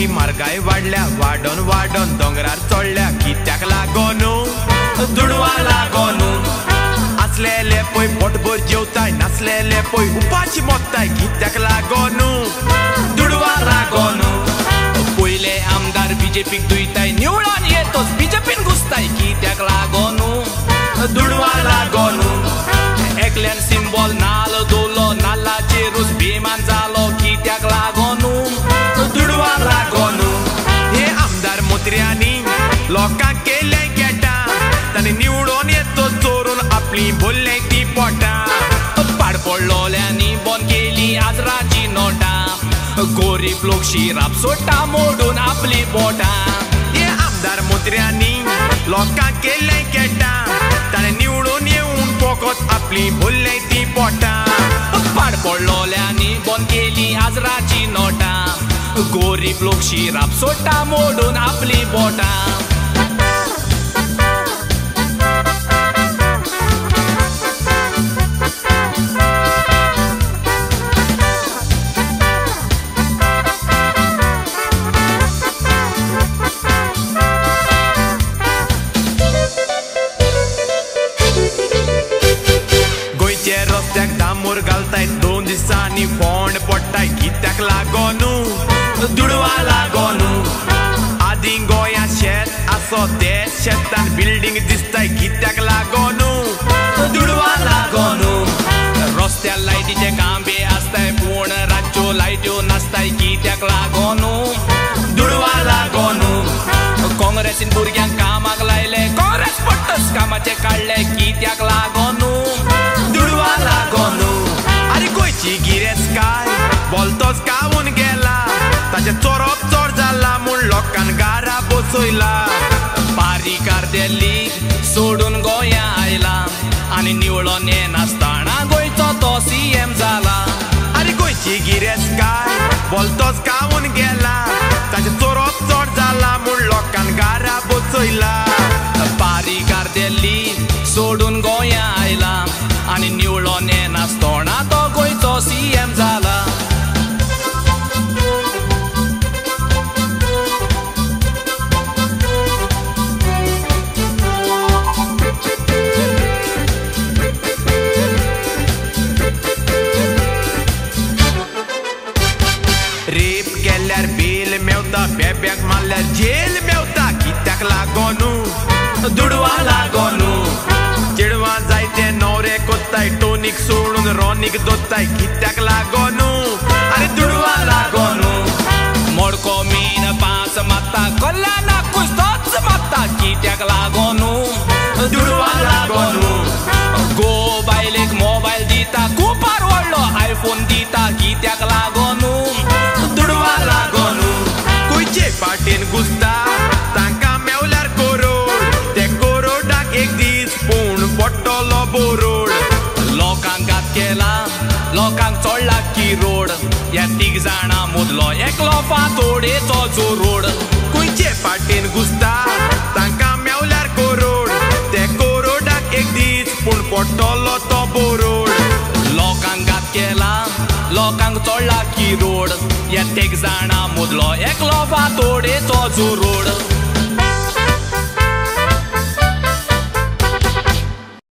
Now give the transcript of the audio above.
सगळी म्हारगाय वाडल्या वाडोन वाडोन दोंगरार चडल्या कित्याक लागोन दुडवा लागोन असलेले पळय पोटभर जेवताय नासलेले पळय उपाशी मोत्ताय कित्याक लागोन दुडवा लागोन पयले आमदार बीजेपीक दुयताय निवळून येतोच बीजेपीन घुसताय कित्याक लागोन दुडवा लागोन एकल्यान सिंबॉल नाल दोलो नाल्लाचेरूच बेमान जालो कित्याक लागोन दुडवा लागोन हे आमदार मंत्र्यांनी लोकांक केले गेटा तांणी निवडून येतो चोरून आपली बोल्ले ती पोटां पाडपडलोल्यांनी बंद केली आज राची नोटां गरीब लोक शिराप सोडटा मोडून आपली बोटां हे आमदार मंत्र्यांनी लोकांक केले गेटा ताणें निवडून येवन फकत आपली बोल्ले ती पोटां पाडपडलोल्यांनी बंद केली आज राची नोटां गरीब लोक शिराप सोडटा मोडून आपली बोटां रस्त्याक डांबोर घालताय 2 दिसांनी फोंड पडटाय कित्याक लागोन दुडवा लागोन आदी गोंया शेत आसो ते शेतान बिल्डींग दिसताय कित्याक लागोन दुडवा लागोन रस्त्यार लायटीचे खांबे आसताय पूण रातच्यो लायट्यो नासताय कित्याक लागोन दुडवा लागोन काँग्रेसीन भुरग्यांक कामाक लायले काँग्रेस पट्टस कामाचे काडले कित्याक लागोन दुडवा लागोन अरे गोंयची गिरेस्तकाय बोलतोच कावून गेला ताचे चोरप चोर जाला म्हूण लोकांक गारा बसयला पारीकार दिल्ली सोडून गोंया आयला आनी निवळोन येनासतना गोंयचो तो सीएम जाला अरे गोंयची गिरेस्तकाय बोलतोच कावून गेला ताचे चोरप चोर जाला म्हूण लोकांक गारा बसयला पारीकार दिल्ली सोडून गोंया आयला आनी निवळोन येनासतना तो गोंयचो सीएम जाला रेप केल्यार बेल मेवता बेब्याक मारल्यार जेल मेवता कित्याक लागोन दुडवा लागोन चेडवां जायते न्हवरे कोत्ताय टोनीक सोडून रोनीक दोत्ताय कित्याक लागोन अरे दुडवा लागोन मोडको मीन पास मात्ता कल्याणाकूच तोच मात्ता कित्याक लागोन दुडवा लागोन गो बायलेक मोबायल दिता खूपार व्हडलो आयफोन दिता कित्याक लागोन दुडवा लागोन खंयचे पाटेन घुसता तांकां मेवल्यार कोरोड ते कोरोडाक एक दीस पूण पडटलो बोरोड लोकांक घात केला लोकांक चोडला की रोड ह्या 3 जाणां मोदलो एकलो फातोडेचो जोरोड खंयचे पाटेन घुसता तांकां मेवल्यार कोरोड ते कोरोडाक एक दीस पूण पडटलो तो बोरोड लोकांक घात केला लोकांक चोडला की रोड ह्या 3 जाणां मोदलो एकलो फातोडेचो जोरोड